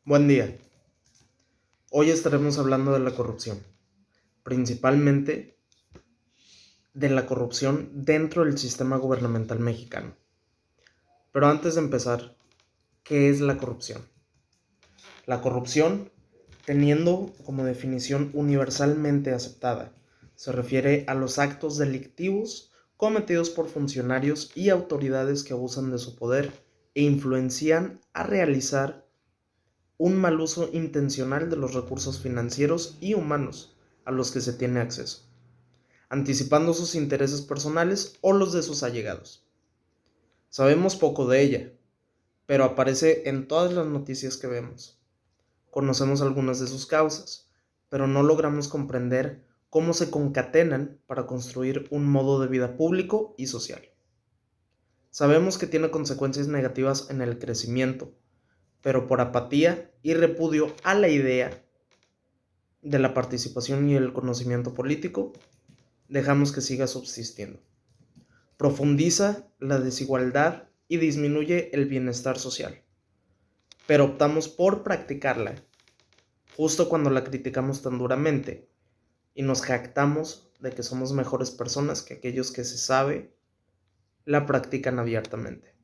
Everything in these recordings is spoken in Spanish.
Buen día. Hoy estaremos hablando de la corrupción, principalmente de la corrupción dentro del sistema gubernamental mexicano. Pero antes de empezar, ¿qué es la corrupción? La corrupción, teniendo como definición universalmente aceptada, se refiere a los actos delictivos cometidos por funcionarios y autoridades que abusan de su poder e influencian a realizar un mal uso intencional de los recursos financieros y humanos a los que se tiene acceso, anticipando sus intereses personales o los de sus allegados. Sabemos poco de ella, pero aparece en todas las noticias que vemos. Conocemos algunas de sus causas, pero no logramos comprender cómo se concatenan para construir un modo de vida público y social. Sabemos que tiene consecuencias negativas en el crecimiento, pero por apatía y repudio a la idea de la participación y el conocimiento político, dejamos que siga subsistiendo. Profundiza la desigualdad y disminuye el bienestar social, pero optamos por practicarla justo cuando la criticamos tan duramente y nos jactamos de que somos mejores personas que aquellos que se sabe la practican abiertamente.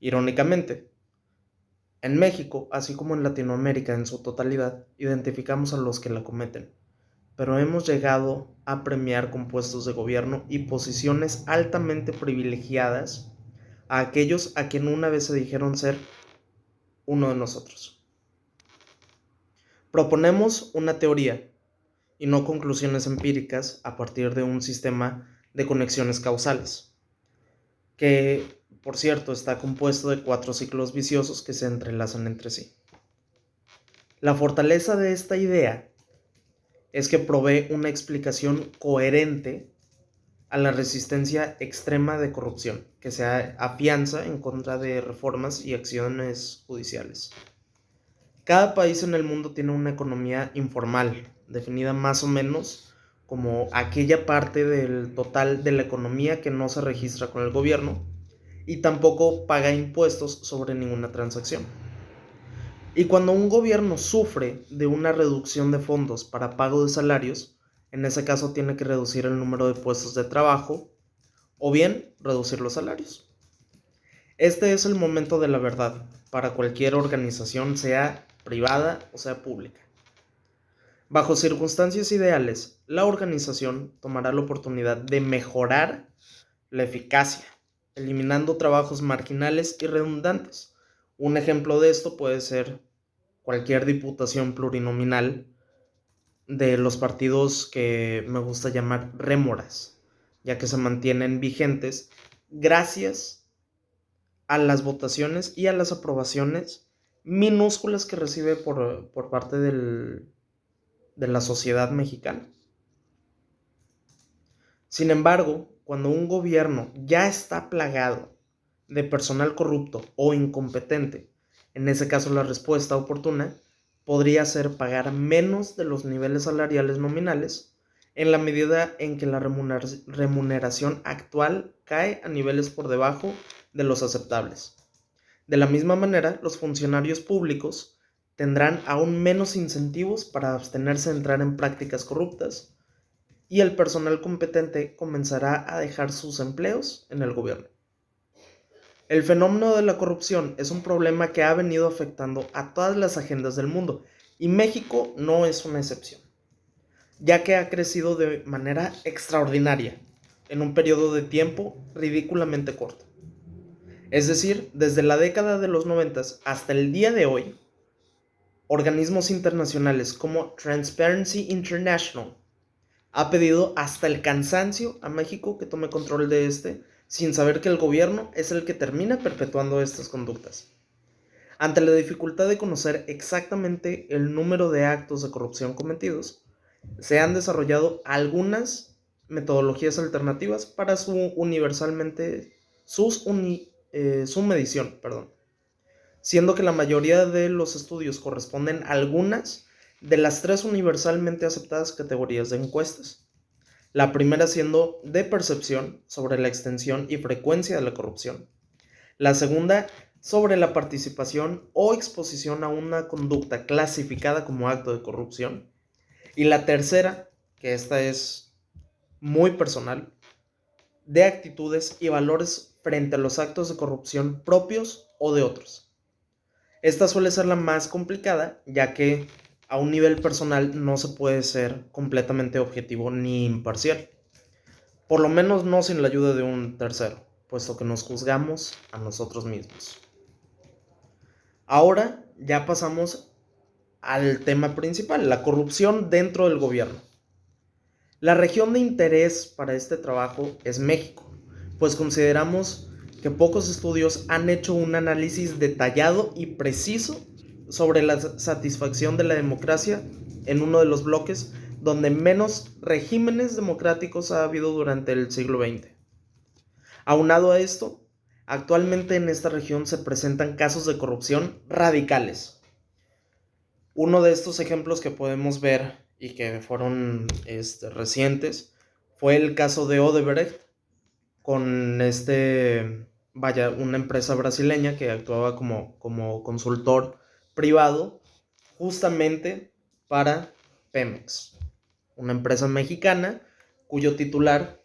Irónicamente, en México, así como en Latinoamérica en su totalidad, identificamos a los que la cometen, pero hemos llegado a premiar con puestos de gobierno y posiciones altamente privilegiadas a aquellos a quien una vez se dijeron ser uno de nosotros. Proponemos una teoría y no conclusiones empíricas a partir de un sistema de conexiones causales, que, por cierto, está compuesto de 4 ciclos viciosos que se entrelazan entre sí. La fortaleza de esta idea es que provee una explicación coherente a la resistencia extrema de corrupción, que se afianza en contra de reformas y acciones judiciales. Cada país en el mundo tiene una economía informal, definida más o menos como aquella parte del total de la economía que no se registra con el gobierno y tampoco paga impuestos sobre ninguna transacción. Y cuando un gobierno sufre de una reducción de fondos para pago de salarios, en ese caso tiene que reducir el número de puestos de trabajo o bien reducir los salarios. Este es el momento de la verdad para cualquier organización, sea privada o sea pública. Bajo circunstancias ideales, la organización tomará la oportunidad de mejorar la eficacia, eliminando trabajos marginales y redundantes. Un ejemplo de esto puede ser cualquier diputación plurinominal de los partidos que me gusta llamar rémoras, ya que se mantienen vigentes gracias a las votaciones y a las aprobaciones minúsculas que recibe por parte de la sociedad mexicana. Sin embargo, cuando un gobierno ya está plagado de personal corrupto o incompetente, en ese caso la respuesta oportuna podría ser pagar menos de los niveles salariales nominales en la medida en que la remuneración actual cae a niveles por debajo de los aceptables. De la misma manera, los funcionarios públicos tendrán aún menos incentivos para abstenerse de entrar en prácticas corruptas y el personal competente comenzará a dejar sus empleos en el gobierno. El fenómeno de la corrupción es un problema que ha venido afectando a todas las agendas del mundo y México no es una excepción, ya que ha crecido de manera extraordinaria en un periodo de tiempo ridículamente corto. Es decir, desde la década de los 90 hasta el día de hoy, organismos internacionales como Transparency International ha pedido hasta el cansancio a México que tome control de sin saber que el gobierno es el que termina perpetuando estas conductas. Ante la dificultad de conocer exactamente el número de actos de corrupción cometidos, se han desarrollado algunas metodologías alternativas para su medición, siendo que la mayoría de los estudios corresponden a algunas de las 3 universalmente aceptadas categorías de encuestas. La primera siendo de percepción sobre la extensión y frecuencia de la corrupción. La segunda sobre la participación o exposición a una conducta clasificada como acto de corrupción. Y la tercera, que esta es muy personal, de actitudes y valores frente a los actos de corrupción propios o de otros. Esta suele ser la más complicada, ya que a un nivel personal no se puede ser completamente objetivo ni imparcial. Por lo menos no sin la ayuda de un tercero, puesto que nos juzgamos a nosotros mismos. Ahora ya pasamos al tema principal, la corrupción dentro del gobierno. La región de interés para este trabajo es México, pues consideramos que pocos estudios han hecho un análisis detallado y preciso sobre la satisfacción de la democracia en uno de los bloques donde menos regímenes democráticos ha habido durante el siglo XX. Aunado a esto, actualmente en esta región se presentan casos de corrupción radicales. Uno de estos ejemplos que podemos ver y que fueron recientes fue el caso de Odebrecht con una empresa brasileña que actuaba como consultor privado justamente para Pemex, una empresa mexicana cuyo titular,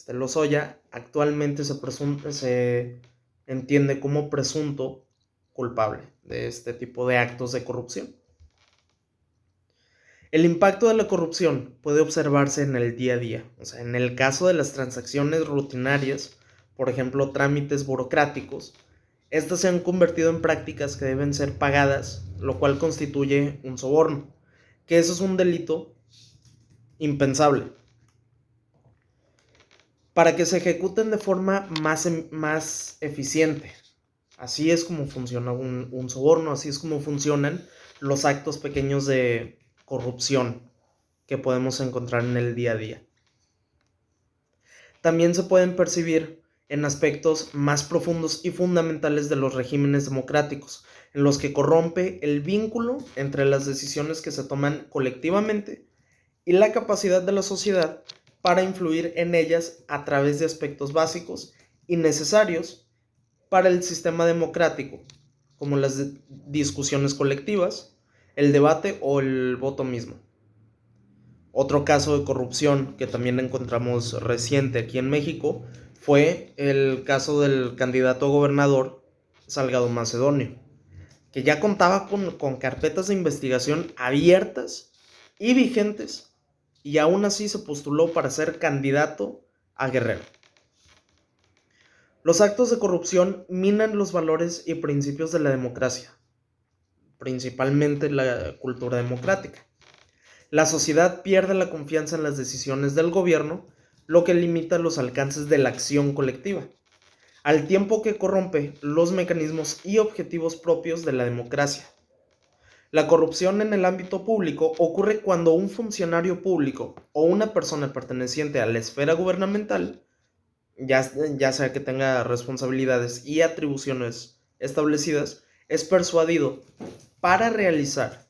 Lozoya, actualmente se entiende como presunto culpable de este tipo de actos de corrupción. El impacto de la corrupción puede observarse en el día a día, o sea, en el caso de las transacciones rutinarias, por ejemplo, trámites burocráticos, estas se han convertido en prácticas que deben ser pagadas, lo cual constituye un soborno, que eso es un delito impensable. Para que se ejecuten de forma más eficiente. Así es como funciona un soborno, así es como funcionan los actos pequeños de corrupción que podemos encontrar en el día a día. También se pueden percibir en aspectos más profundos y fundamentales de los regímenes democráticos, en los que corrompe el vínculo entre las decisiones que se toman colectivamente y la capacidad de la sociedad para influir en ellas a través de aspectos básicos y necesarios para el sistema democrático, como las discusiones colectivas, el debate o el voto mismo. Otro caso de corrupción que también encontramos reciente aquí en México fue el caso del candidato a gobernador Salgado Macedonio, que ya contaba con carpetas de investigación abiertas y vigentes, y aún así se postuló para ser candidato a Guerrero. Los actos de corrupción minan los valores y principios de la democracia, principalmente la cultura democrática. La sociedad pierde la confianza en las decisiones del gobierno, lo que limita los alcances de la acción colectiva, al tiempo que corrompe los mecanismos y objetivos propios de la democracia. La corrupción en el ámbito público ocurre cuando un funcionario público o una persona perteneciente a la esfera gubernamental, ya sea que tenga responsabilidades y atribuciones establecidas, es persuadido para realizar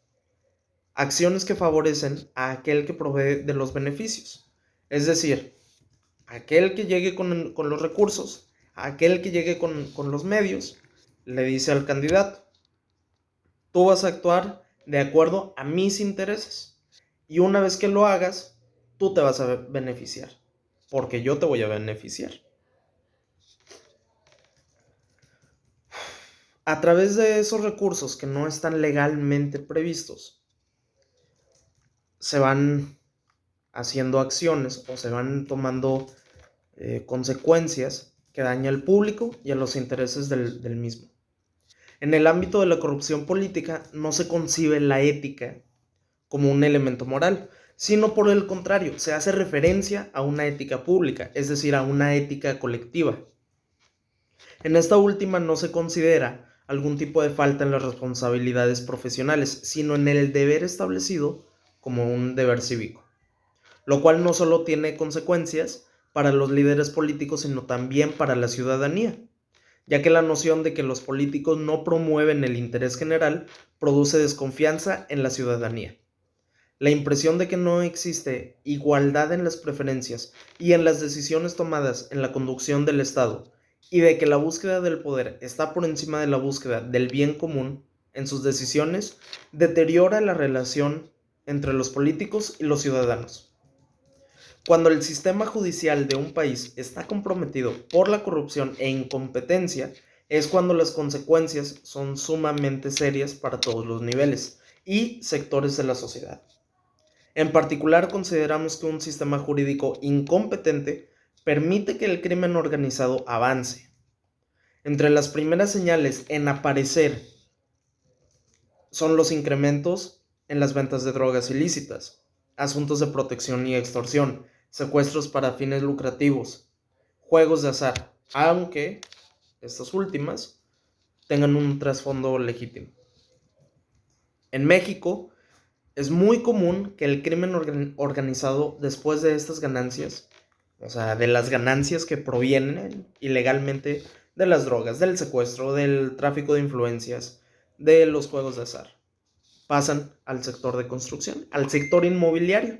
acciones que favorecen a aquel que provee de los beneficios. Es decir, aquel que llegue con los recursos, aquel que llegue con los medios, le dice al candidato: tú vas a actuar de acuerdo a mis intereses. Y una vez que lo hagas, tú te vas a beneficiar, porque yo te voy a beneficiar. A través de esos recursos que no están legalmente previstos, se van haciendo acciones o se van tomando consecuencias que dañan al público y a los intereses del mismo. En el ámbito de la corrupción política no se concibe la ética como un elemento moral, sino por el contrario, se hace referencia a una ética pública, es decir, a una ética colectiva. En esta última no se considera algún tipo de falta en las responsabilidades profesionales, sino en el deber establecido como un deber cívico, lo cual no solo tiene consecuencias para los líderes políticos, sino también para la ciudadanía, ya que la noción de que los políticos no promueven el interés general produce desconfianza en la ciudadanía. La impresión de que no existe igualdad en las preferencias y en las decisiones tomadas en la conducción del Estado y de que la búsqueda del poder está por encima de la búsqueda del bien común en sus decisiones, deteriora la relación entre los políticos y los ciudadanos. Cuando el sistema judicial de un país está comprometido por la corrupción e incompetencia, es cuando las consecuencias son sumamente serias para todos los niveles y sectores de la sociedad. En particular, consideramos que un sistema jurídico incompetente permite que el crimen organizado avance. Entre las primeras señales en aparecer son los incrementos en las ventas de drogas ilícitas, asuntos de protección y extorsión, secuestros para fines lucrativos, juegos de azar, aunque estas últimas tengan un trasfondo legítimo. En México es muy común que el crimen organizado, después de estas ganancias, o sea, de las ganancias que provienen ilegalmente de las drogas, del secuestro, del tráfico de influencias, de los juegos de azar, pasan al sector de construcción, al sector inmobiliario,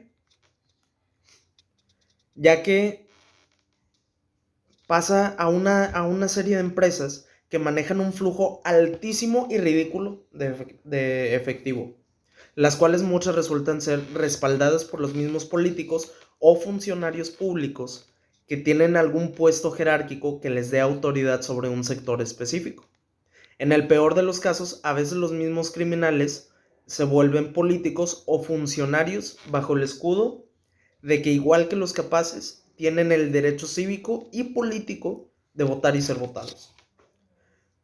ya que pasa a una serie de empresas que manejan un flujo altísimo y ridículo de efectivo, las cuales muchas resultan ser respaldadas por los mismos políticos o funcionarios públicos que tienen algún puesto jerárquico que les dé autoridad sobre un sector específico. En el peor de los casos, a veces los mismos criminales se vuelven políticos o funcionarios bajo el escudo de que, igual que los capaces, tienen el derecho cívico y político de votar y ser votados.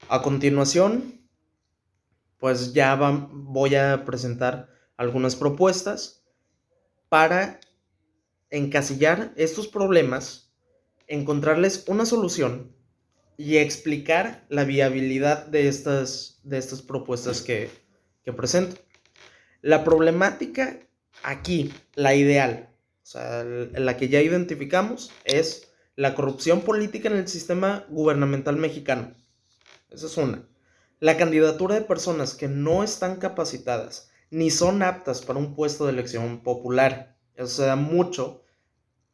A continuación, pues ya voy a presentar algunas propuestas para encasillar estos problemas, encontrarles una solución y explicar la viabilidad de estas propuestas que presento. La problemática aquí, la ideal, o sea, la que ya identificamos, es la corrupción política en el sistema gubernamental mexicano. Esa es una. La candidatura de personas que no están capacitadas ni son aptas para un puesto de elección popular. Eso se da mucho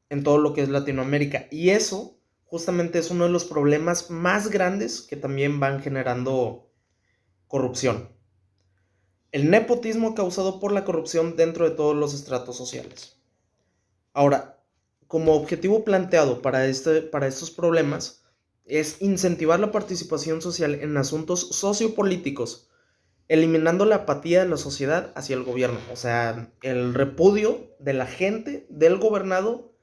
en todo lo que es Latinoamérica. Y eso justamente es uno de los problemas más grandes que también van generando corrupción. El nepotismo causado por la corrupción dentro de todos los estratos sociales. Ahora, como objetivo planteado para estos problemas es incentivar la participación social en asuntos sociopolíticos, eliminando la apatía de la sociedad hacia el gobierno, o sea, el repudio de la gente, del gobernado,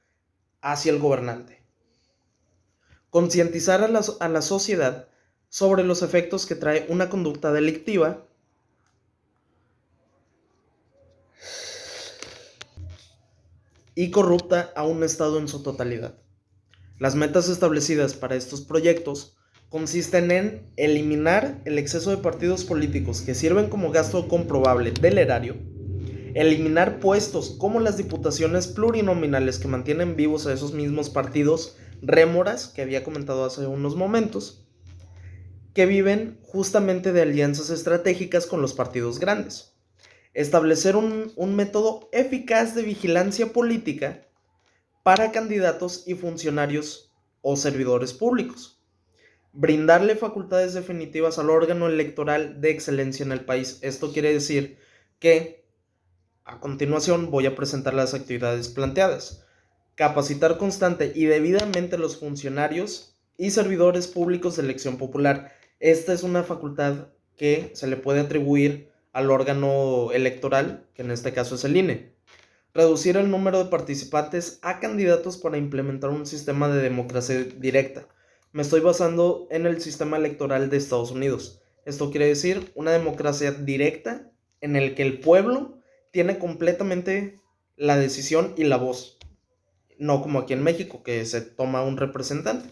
hacia el gobernante. Concientizar a la sociedad sobre los efectos que trae una conducta delictiva y corrupta a un Estado en su totalidad. Las metas establecidas para estos proyectos consisten en eliminar el exceso de partidos políticos que sirven como gasto comprobable del erario, eliminar puestos como las diputaciones plurinominales que mantienen vivos a esos mismos partidos rémoras que había comentado hace unos momentos, que viven justamente de alianzas estratégicas con los partidos grandes. Establecer un método eficaz de vigilancia política para candidatos y funcionarios o servidores públicos. Brindarle facultades definitivas al órgano electoral de excelencia en el país. Esto quiere decir que a continuación voy a presentar las actividades planteadas. Capacitar constante y debidamente a los funcionarios y servidores públicos de elección popular. Esta es una facultad que se le puede atribuir al órgano electoral, que en este caso es el INE. Reducir el número de participantes a candidatos para implementar un sistema de democracia directa. Me estoy basando en el sistema electoral de Estados Unidos. Esto quiere decir una democracia directa en el que el pueblo tiene completamente la decisión y la voz. No como aquí en México, que se toma un representante.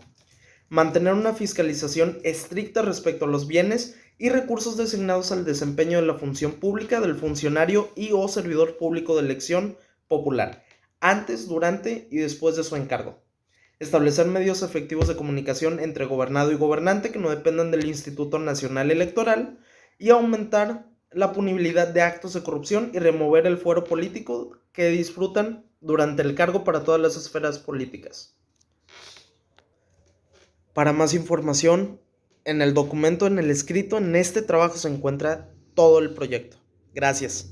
Mantener una fiscalización estricta respecto a los bienes y recursos designados al desempeño de la función pública del funcionario y o servidor público de elección popular, antes, durante y después de su encargo. Establecer medios efectivos de comunicación entre gobernado y gobernante que no dependan del Instituto Nacional Electoral y aumentar la punibilidad de actos de corrupción y remover el fuero político que disfrutan durante el cargo para todas las esferas políticas. Para más información, en el documento, en el escrito, en este trabajo se encuentra todo el proyecto. Gracias.